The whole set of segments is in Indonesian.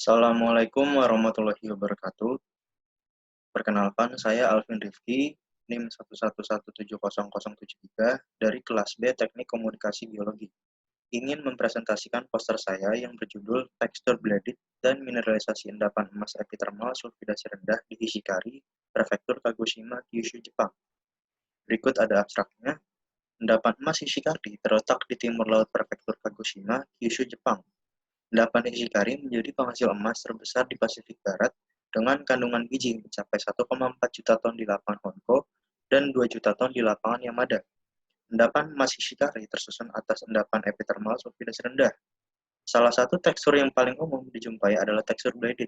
Assalamualaikum warahmatullahi wabarakatuh. Perkenalkan, saya Alvin Rifki, NIM 111700073 dari kelas B Teknik Komunikasi Biologi. Ingin mempresentasikan poster saya yang berjudul Tekstur Bladed dan Mineralisasi Endapan Emas Epithermal Sulfidasi Rendah di Hishikari, Prefektur Kagoshima, Kyushu, Jepang. Berikut ada abstraknya. Endapan emas Hishikari terletak di timur laut Prefektur Kagoshima, Kyushu, Jepang. Endapan Hishikari menjadi penghasil emas terbesar di Pasifik Barat dengan kandungan biji mencapai 1,4 juta ton di lapangan Honko dan 2 juta ton di lapangan Yamada. Endapan emas Hishikari tersusun atas endapan epithermal sulfidasi rendah. Salah satu tekstur yang paling umum dijumpai adalah tekstur bladed.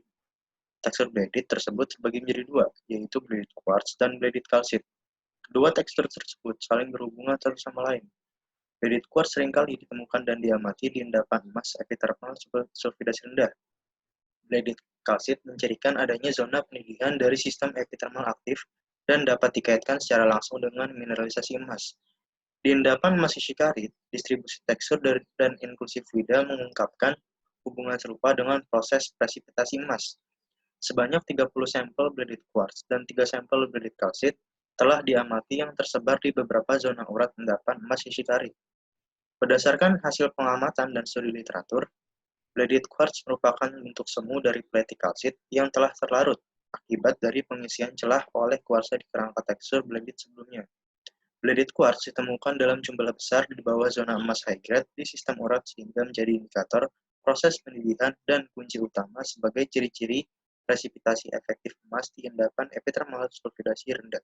Tekstur bladed tersebut terbagi menjadi dua, yaitu bladed quartz dan bladed calcite. Kedua tekstur tersebut saling berhubungan satu sama lain. Bladed quartz seringkali ditemukan dan diamati di endapan emas epithermal sulfidasi rendah. Bladed calcite mencirikan adanya zona pendidikan dari sistem epithermal aktif dan dapat dikaitkan secara langsung dengan mineralisasi emas. Di endapan emas Hishikari, distribusi tekstur dan inklusif fluida mengungkapkan hubungan serupa dengan proses presipitasi emas. Sebanyak 30 sampel bladed quartz dan 3 sampel bladed calcite telah diamati yang tersebar di beberapa zona urat endapan emas Hishikari. Berdasarkan hasil pengamatan dan studi literatur, bladed quartz merupakan bentuk semu dari platy calcite yang telah terlarut akibat dari pengisian celah oleh kuarsa di kerangka tekstur bladed sebelumnya. Bladed quartz ditemukan dalam jumlah besar di bawah zona emas high grade di sistem urat sehingga menjadi indikator proses pendidikan dan kunci utama sebagai ciri-ciri presipitasi efektif emas di endapan epithermal sulfidasi rendah.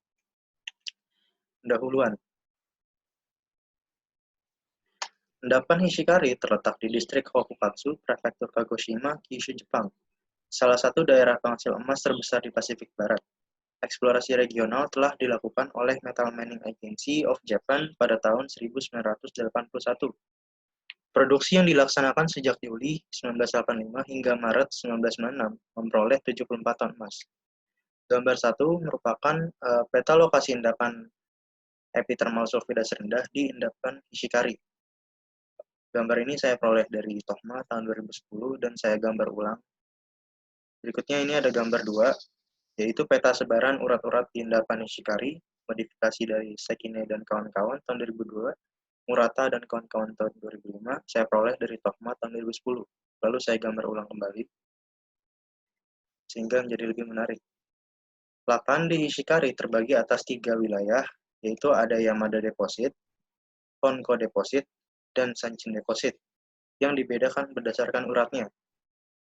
Pendahuluan. Endapan Hishikari terletak di distrik Hokukatsu, Prefektur Kagoshima, Kyushu, Jepang. Salah satu daerah penghasil emas terbesar di Pasifik Barat. Eksplorasi regional telah dilakukan oleh Metal Mining Agency of Japan pada tahun 1981. Produksi yang dilaksanakan sejak Juli 1985 hingga Maret 1996 memperoleh 74 ton emas. Gambar 1 merupakan peta lokasi endapan epithermal sulfidasi rendah di endapan Hishikari. Gambar ini saya peroleh dari Tohma tahun 2010 dan saya gambar ulang. Berikutnya ini ada gambar 2, yaitu peta sebaran urat-urat di endapan Hishikari, modifikasi dari Sekine dan kawan-kawan tahun 2002, Murata dan kawan-kawan tahun 2005, saya peroleh dari Tohma tahun 2010. Lalu saya gambar ulang kembali, sehingga menjadi lebih menarik. Lapangan di Hishikari terbagi atas 3 wilayah, yaitu ada Yamada Deposit, Honko Deposit, dan Sanchin Deposit, yang dibedakan berdasarkan uratnya.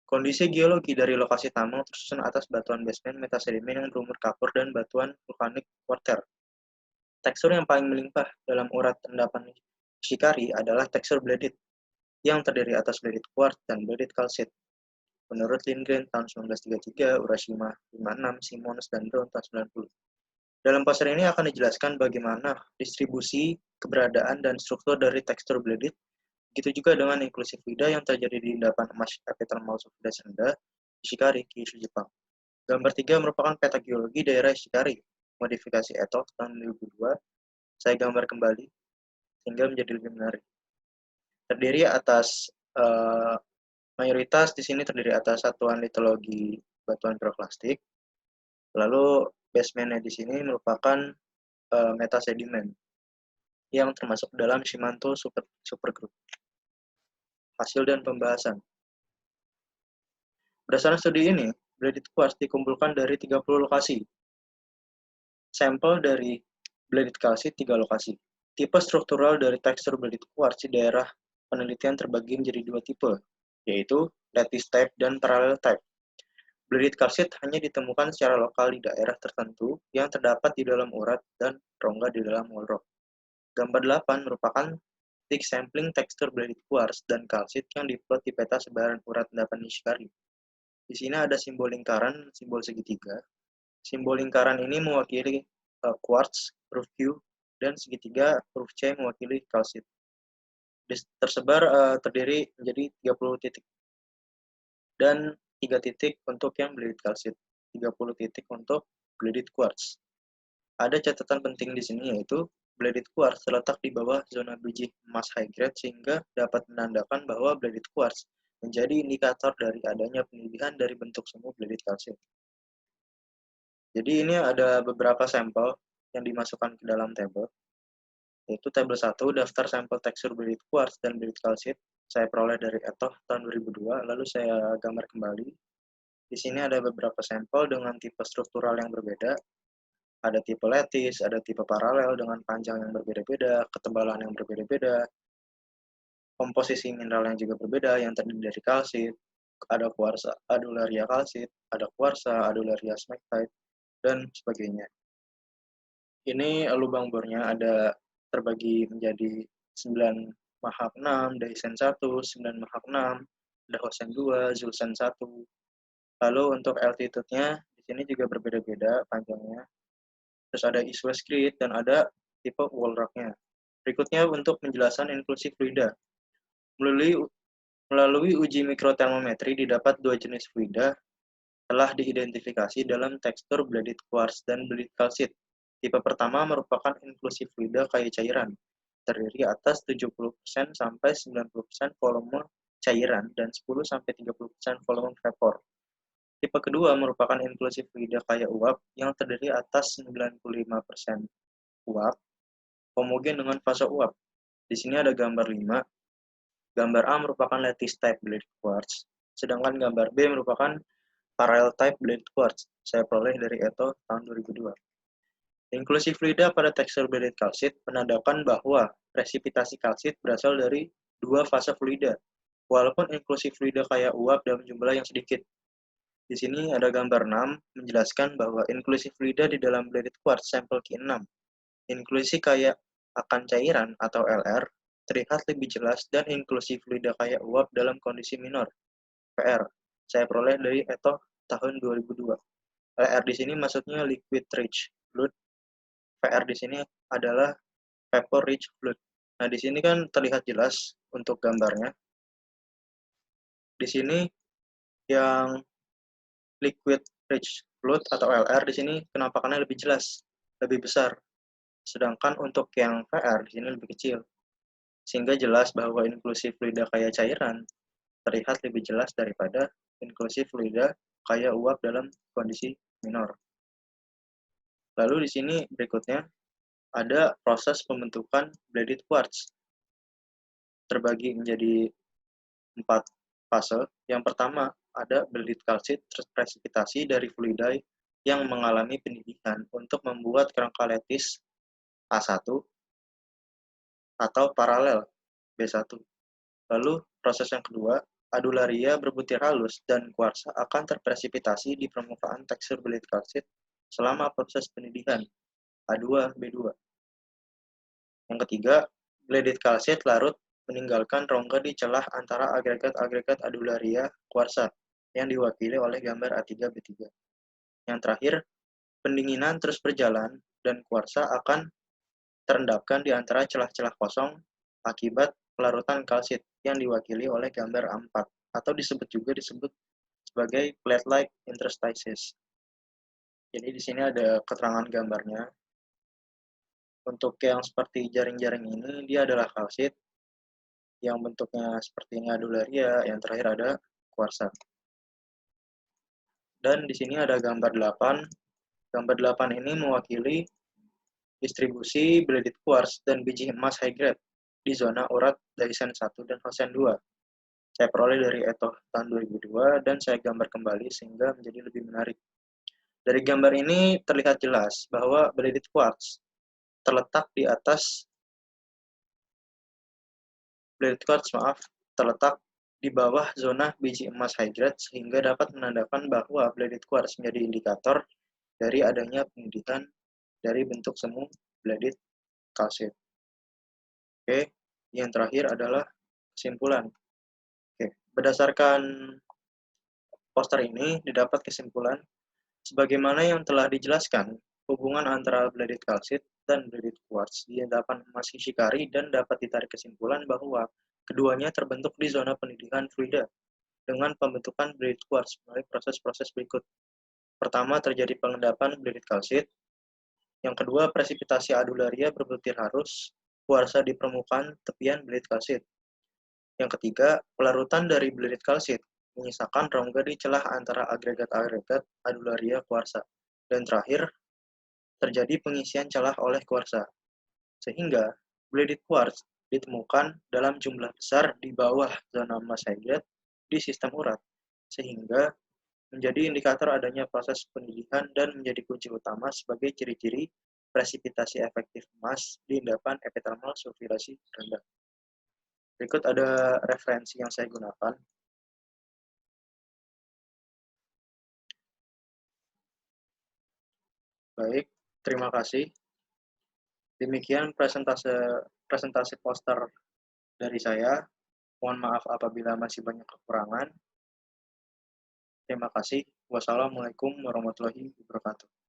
Kondisi geologi dari lokasi tambang tersusun atas batuan basement metasedimen yang berumur kapur dan batuan vulkanik quarter. Tekstur yang paling melimpah dalam urat endapan Hishikari adalah tekstur bladed, yang terdiri atas bladed quartz dan bladed calcite. Menurut Lindgren tahun 1933, Urashima 56, Simons, dan Brown tahun 90. Dalam poster ini akan dijelaskan bagaimana distribusi, keberadaan, dan struktur dari tekstur bladed, begitu juga dengan inklusif fluida yang terjadi di endapan emas epithermal sulfidasi rendah Hishikari, Kyushu, Jepang. Gambar 3 merupakan peta geologi daerah Hishikari, modifikasi Eto tahun 2002. Saya gambar kembali, sehingga menjadi lebih menarik. Terdiri atas mayoritas di sini terdiri atas satuan litologi batuan piroklastik. Lalu basementnya di sini merupakan metasedimen yang termasuk dalam Shimanto Supergroup. Hasil dan pembahasan. Berdasarkan studi ini, bladed quartz dikumpulkan dari 30 lokasi. Sampel dari bladed calcite 3 lokasi. Tipe struktural dari tekstur bladed quartz di daerah penelitian terbagi menjadi 2 tipe, yaitu lattice type dan parallel type. Bladed calcite hanya ditemukan secara lokal di daerah tertentu yang terdapat di dalam urat dan rongga di dalam wall rock. Gambar 8 merupakan titik sampling tekstur bladed quartz dan calcite yang diplot di peta sebaran urat endapan Hishikari. Di sini ada simbol lingkaran, simbol segitiga. Simbol lingkaran ini mewakili quartz, huruf Q, dan segitiga huruf C mewakili calcite. Tersebar terdiri menjadi 30 titik. Dan 3 titik untuk yang bladed calcite, 30 titik untuk bladed quartz. Ada catatan penting di sini yaitu bladed quartz terletak di bawah zona biji emas high grade sehingga dapat menandakan bahwa bladed quartz menjadi indikator dari adanya penidihan dari bentuk semu bladed kalsit. Jadi ini ada beberapa sampel yang dimasukkan ke dalam tabel, yaitu tabel 1, daftar sampel tekstur bladed quartz dan bladed kalsit. Saya peroleh dari ETHOH tahun 2002, lalu saya gambar kembali. Di sini ada beberapa sampel dengan tipe struktural yang berbeda. Ada tipe lattice, ada tipe paralel dengan panjang yang berbeda-beda, ketebalan yang berbeda-beda, komposisi mineral yang juga berbeda, yang terdiri dari kalsit, ada kuarsa adularia kalsit, ada kuarsa adularia smectite, dan sebagainya. Ini lubang bornya ada terbagi menjadi 9 Mahak 6, Daisen 1, 9 Mahak 6, ada Hosen 2, Zulsen 1. Lalu untuk altitude-nya di sini juga berbeda-beda panjangnya. Terus ada East West Grid dan ada tipe wall rock-nya. Berikutnya untuk penjelasan inklusi fluida. Melalui uji mikrotermometri didapat dua jenis fluida telah diidentifikasi dalam tekstur bladed quartz dan bladed kalsit. Tipe pertama merupakan inklusi fluida kaya cairan, terdiri atas 70% sampai 90% volume cairan dan 10-30% volume vapor. Tipe kedua merupakan inklusi fluida kaya uap yang terdiri atas 95% uap, homogen dengan fase uap. Di sini ada gambar 5. Gambar A merupakan lattice type bladed quartz, sedangkan gambar B merupakan parallel type bladed quartz. Saya peroleh dari ETHOH tahun 2002. Inklusi fluida pada tekstur bladed kalsit menandakan bahwa presipitasi kalsit berasal dari dua fase fluida, walaupun inklusi fluida kaya uap dalam jumlah yang sedikit. Di sini ada gambar 6 menjelaskan bahwa inklusi fluida di dalam bladed quartz sampel Q6, inklusi kaya akan cairan atau LR, terlihat lebih jelas dan inklusi fluida kaya uap dalam kondisi minor, PR. Saya peroleh dari ETHOH tahun 2002. LR di sini maksudnya liquid rich fluid, PR di sini adalah vapor rich fluid. Nah, di sini kan terlihat jelas untuk gambarnya. Di sini yang liquid rich fluid atau LR di sini penampakannya lebih jelas, lebih besar. Sedangkan untuk yang VR di sini lebih kecil. Sehingga jelas bahwa inklusi fluida kaya cairan terlihat lebih jelas daripada inklusi fluida kaya uap dalam kondisi minor. Lalu di sini berikutnya ada proses pembentukan bladed quartz. Terbagi menjadi 4 fase. Yang pertama ada bladed kalsit presipitasi dari fluida yang mengalami pendidikan untuk membuat kerangka lattice A1 atau paralel B1. Lalu proses yang kedua, adularia berbutir halus dan kuarsa akan terpresipitasi di permukaan tekstur bladed kalsit selama proses pendidikan A2, B2. Yang ketiga, bladed kalsit larut meninggalkan rongga di celah antara agregat-agregat adularia kuarsa yang diwakili oleh gambar A3, B3. Yang terakhir, pendinginan terus berjalan dan kuarsa akan terendapkan di antara celah-celah kosong akibat pelarutan kalsit yang diwakili oleh gambar A4 atau disebut sebagai plate-like interstices. Jadi di sini ada keterangan gambarnya. Untuk yang seperti jaring-jaring ini dia adalah kalsit, yang bentuknya seperti ini adularia, yang terakhir ada kuarsa. Dan di sini ada gambar 8. Gambar 8 ini mewakili distribusi bladed quartz dan biji emas high grade di zona urat Daisen 1 dan Hosen 2. Saya peroleh dari ETHOH tahun 2002 dan saya gambar kembali sehingga menjadi lebih menarik. Dari gambar ini terlihat jelas bahwa bladed quartz terletak di bawah zona biji emas high grade sehingga dapat menandakan bahwa bladed quartz menjadi indikator dari adanya pendidikan dari bentuk semu bladed kalsit. Oke, yang terakhir adalah kesimpulan. Oke, berdasarkan poster ini didapat kesimpulan sebagaimana yang telah dijelaskan, hubungan antara bladed kalsit dan bladed quartz di endapan emas Hishikari dan dapat ditarik kesimpulan bahwa keduanya terbentuk di zona pendidikan fluida dengan pembentukan bladed quartz melalui proses-proses berikut. Pertama, terjadi pengendapan bladed kalsit. Yang kedua, presipitasi adularia berbutir halus, kuarsa di permukaan tepian bladed kalsit. Yang ketiga, pelarutan dari bleeded kalsit menyisakan rongga di celah antara agregat-agregat adularia kuarsa. Dan terakhir, terjadi pengisian celah oleh kuarsa. Sehingga, bleeded quartz ditemukan dalam jumlah besar di bawah zona mass hydrate di sistem urat, sehingga menjadi indikator adanya proses pendidikan dan menjadi kunci utama sebagai ciri-ciri presipitasi efektif emas di endapan epithermal sulfidasi rendah. Berikut ada referensi yang saya gunakan. Baik, terima kasih. Demikian presentasi poster dari saya. Mohon maaf apabila masih banyak kekurangan. Terima kasih. Wassalamualaikum warahmatullahi wabarakatuh.